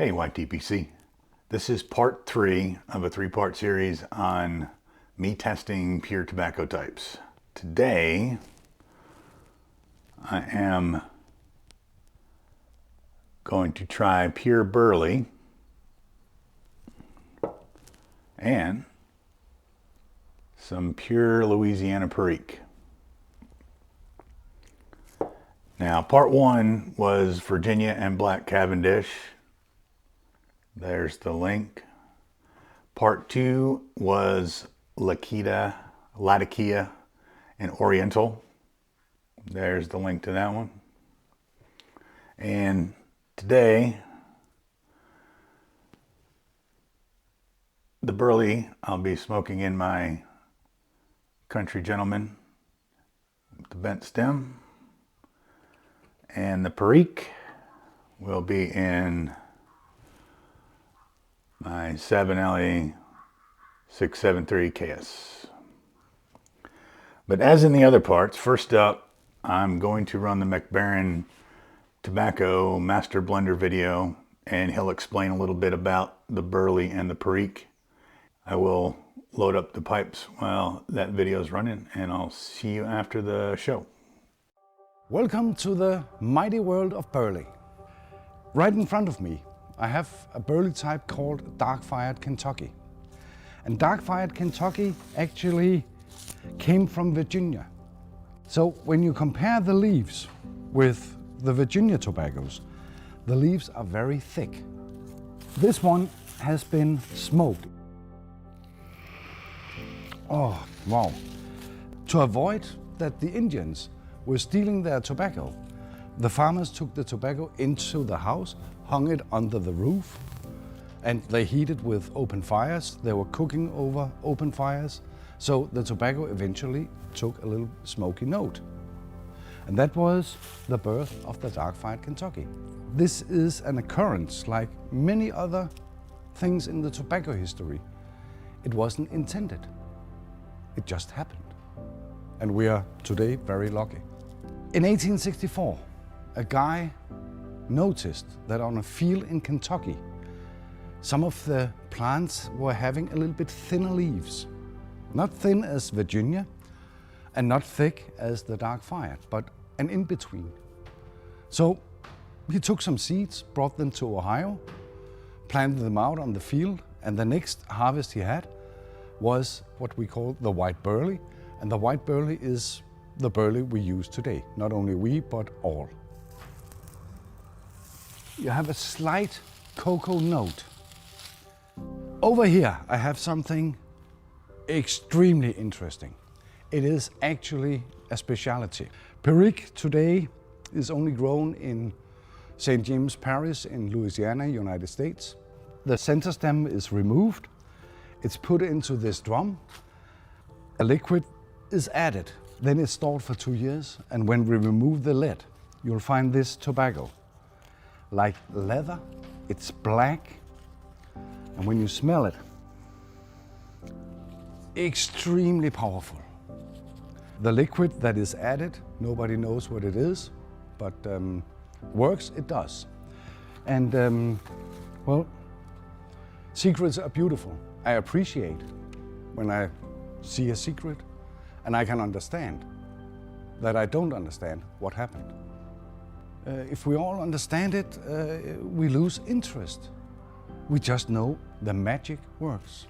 Hey YTPC, this is part 3 of a 3-part series on me testing pure tobacco types. Today I am going to try pure Burley and some pure Louisiana Perique. Now part 1 was Virginia and Black Cavendish. There's the link. Part 2 was Latakia and Oriental. There's the link to that one. And today, the Burley I'll be smoking in my Country Gentleman, the bent stem. And the Perique will be in my Savinelli 673 KS. But as in the other parts, first up, I'm going to run the Baren Tobacco Master Blender video, and he'll explain a little bit about the Burley and the Perique. I will load up the pipes while that video is running, and I'll see you after the show. Welcome to the mighty world of Burley. Right in front of me, I have a Burley type called Dark-Fired Kentucky. And Dark-Fired Kentucky actually came from Virginia. So when you compare the leaves with the Virginia tobaccos, the leaves are very thick. This one has been smoked. Oh, wow. To avoid that the Indians were stealing their tobacco, the farmers took the tobacco into the house, hung it under the roof, and they heated with open fires. They were cooking over open fires, so the tobacco eventually took a little smoky note. And that was the birth of the Dark-Fired Kentucky. This is an occurrence like many other things in the tobacco history. It wasn't intended. It just happened. And we are today very lucky. In 1864, a guy noticed that on a field in Kentucky, some of the plants were having a little bit thinner leaves. Not thin as Virginia and not thick as the Dark-Fired, but an in-between. So he took some seeds, brought them to Ohio, planted them out on the field, and the next harvest he had was what we call the white Burley. And the white Burley is the Burley we use today. Not only we, but all. You have a slight cocoa note. Over here, I have something extremely interesting. It is actually a specialty. Perique today is only grown in St. James Parish in Louisiana, United States. The center stem is removed. It's put into this drum. A liquid is added. Then it's stored for 2 years. And when we remove the lid, you'll find this tobacco. Like leather, it's black. And when you smell it, extremely powerful. The liquid that is added, nobody knows what it is, but works, it does. And well, secrets are beautiful. I appreciate when I see a secret and I can understand that I don't understand what happened. If we all understand it, we lose interest. We just know the magic works.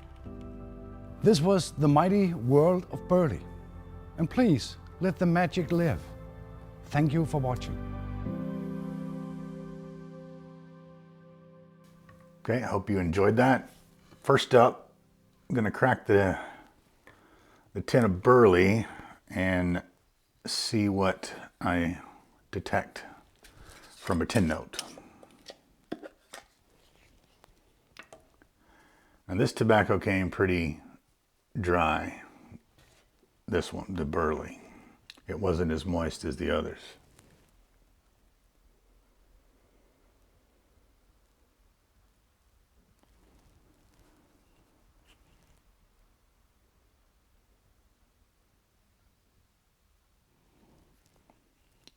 This was the mighty world of Burley. And please, let the magic live. Thank you for watching. Okay, I hope you enjoyed that. First up, I'm going to crack the tin of Burley and see what I detect from a tin note. Now this tobacco came pretty dry. This one, the Burley. It wasn't as moist as the others.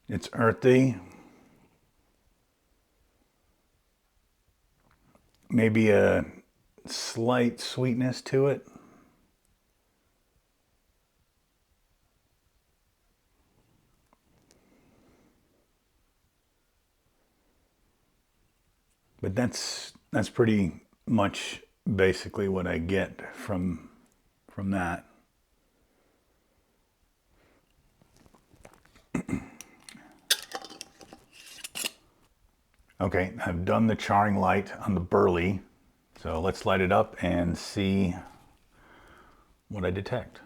It's earthy. maybe a slight sweetness to it. But that's pretty much basically what I get from that. Okay, I've done the charring light on the Burley, so let's light it up and see what I detect.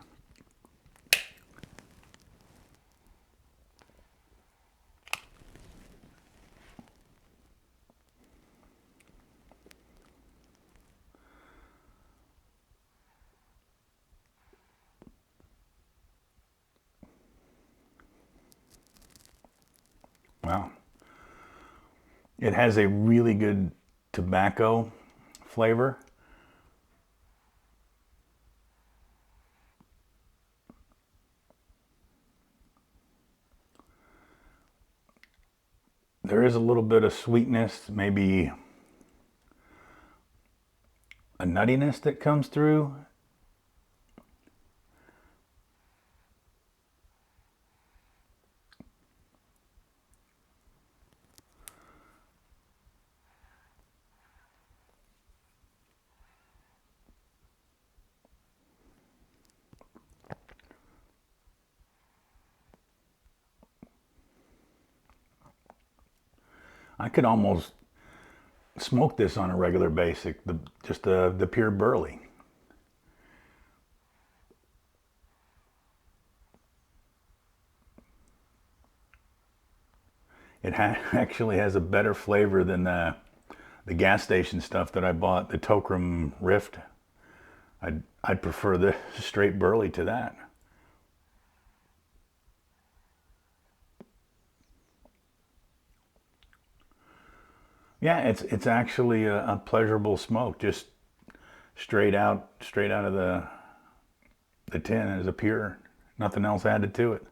Wow. It has a really good tobacco flavor. There is a little bit of sweetness, maybe a nuttiness that comes through. I could almost smoke this on a regular basis, just the pure Burley. It actually has a better flavor than the gas station stuff that I bought, the Tokram Rift. I'd prefer the straight Burley to that. Yeah, it's actually a pleasurable smoke, just straight out of the tin as a pure, nothing else added to it.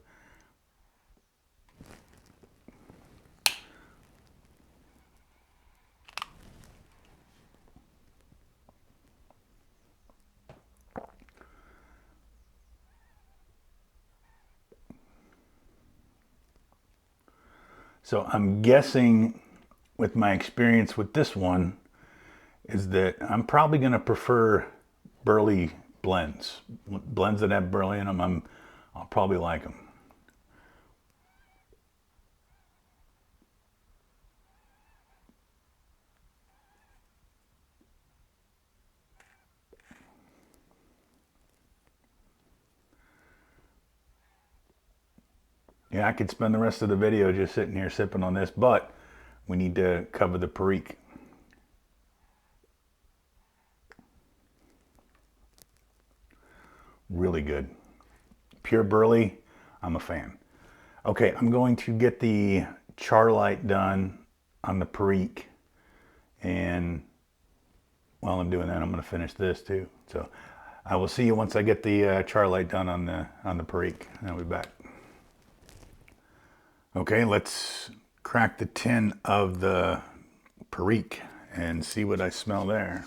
So I'm guessing with my experience with this one is that I'm probably going to prefer Burley blends. Blends that have Burley in them, I'll probably like them. Yeah, I could spend the rest of the video just sitting here sipping on this, but we need to cover the Perique. Really good. Pure Burley, I'm a fan. Okay, I'm going to get the char light done on the Perique, and while I'm doing that, I'm going to finish this too. So I will see you once I get the char light done on the Perique. I'll be back. Okay, let's crack the tin of the Perique and see what I smell there.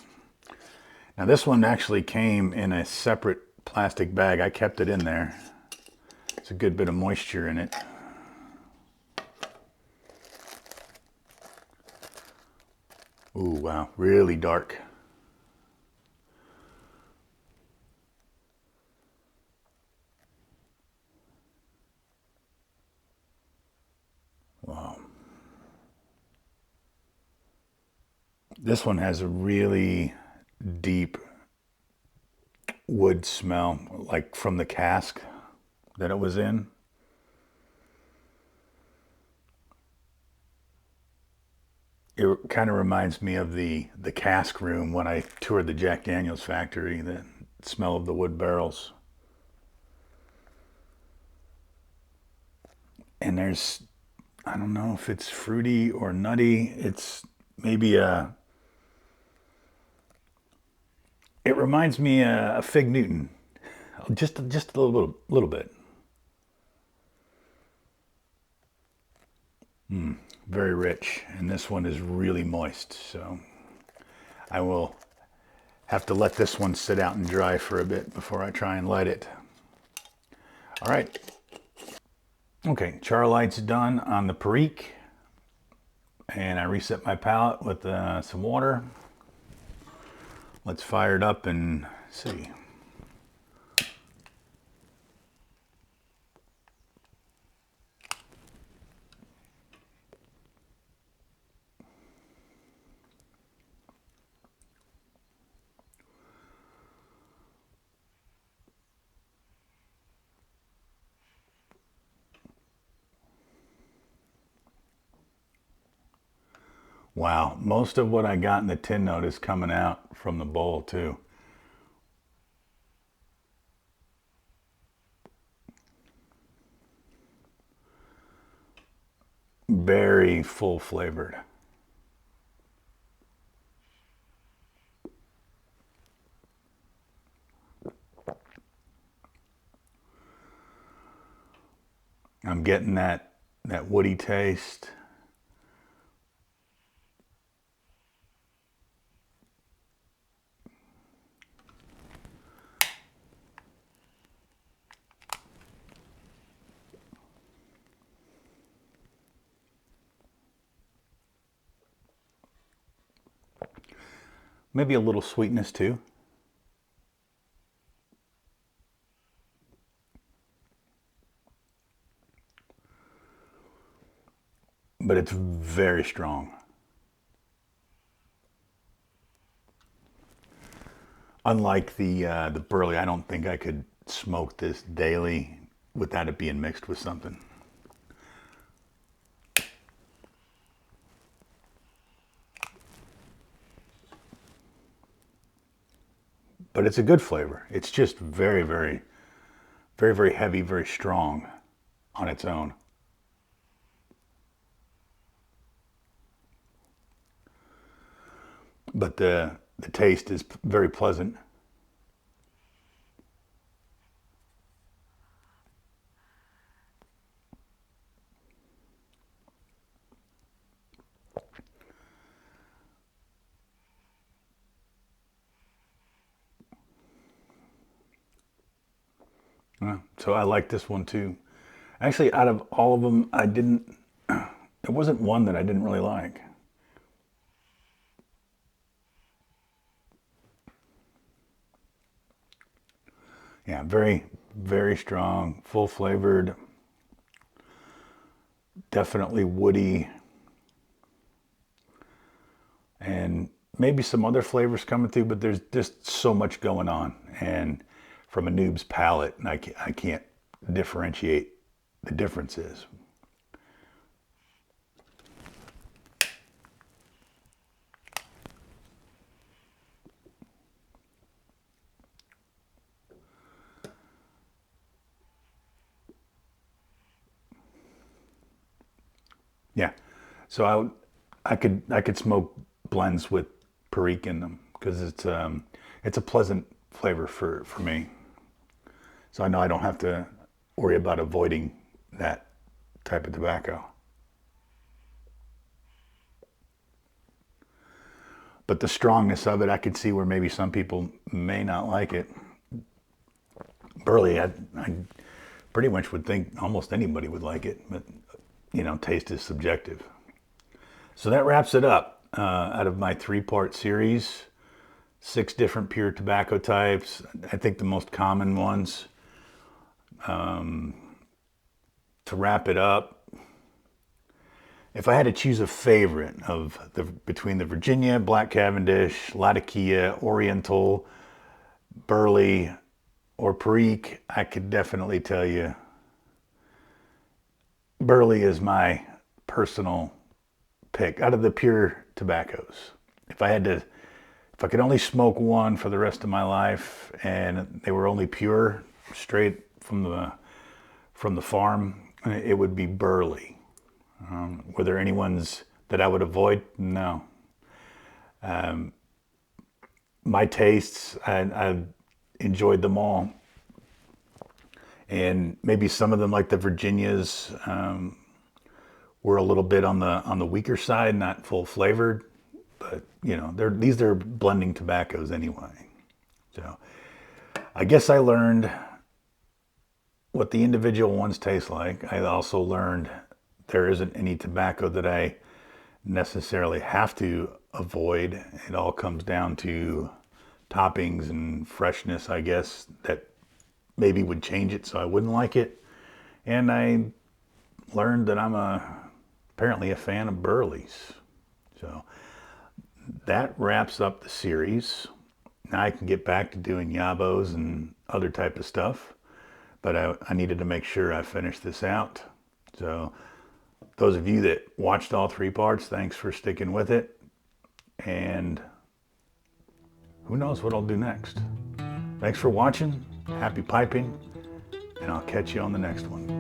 Now this one actually came in a separate plastic bag. I kept it in there. It's a good bit of moisture in it. Ooh, wow, really dark. Wow. This one has a really deep wood smell, like from the cask that it was in. It kind of reminds me of the cask room when I toured the Jack Daniel's factory, the smell of the wood barrels. And there's, I don't know if it's fruity or nutty. It's maybe it reminds me of Fig Newton, just a little bit. Very rich, and this one is really moist. So I will have to let this one sit out and dry for a bit before I try and light it. All right. Okay, char light's done on the Perique. And I reset my palette with some water. Let's fire it up and see. Wow, most of what I got in the tin note is coming out from the bowl too. Very full flavored. I'm getting that woody taste. Maybe a little sweetness too. But it's very strong. Unlike the Burley, I don't think I could smoke this daily without it being mixed with something. But it's a good flavor. It's just very, very, very, very heavy, very strong on its own. But the taste is very pleasant. So I like this one too. Actually, out of all of them, there wasn't one that I didn't really like. Yeah, very, very strong, full flavored, definitely woody, and maybe some other flavors coming through, but there's just so much going on. And from a noob's palate, I can't differentiate the differences. Yeah, so I could smoke blends with Perique in them because it's a pleasant flavor for me. So I know I don't have to worry about avoiding that type of tobacco. But the strongness of it, I could see where maybe some people may not like it. Burley, I pretty much would think almost anybody would like it, but you know, taste is subjective. So that wraps it up. Out of my 3-part series, 6 different pure tobacco types. I think the most common ones. To wrap it up, if I had to choose a favorite between the Virginia, Black Cavendish, Latakia, Oriental, Burley, or Perique, I could definitely tell you Burley is my personal pick out of the pure tobaccos. If I could only smoke one for the rest of my life and they were only pure, straight from the farm, it would be Burley. Were there any ones that I would avoid? No. My tastes, I enjoyed them all. And maybe some of them, like the Virginias, were a little bit on the weaker side, not full flavored. But, you know, these are blending tobaccos anyway. So I guess I learned what the individual ones taste like. I also learned there isn't any tobacco that I necessarily have to avoid. It all comes down to toppings and freshness, I guess, that maybe would change it so I wouldn't like it. And I learned that I'm apparently a fan of Burley's. So that wraps up the series. Now I can get back to doing yabos and other type of stuff, but I needed to make sure I finished this out. So those of you that watched all 3 parts, thanks for sticking with it. And who knows what I'll do next. Thanks for watching. Happy piping. And I'll catch you on the next one.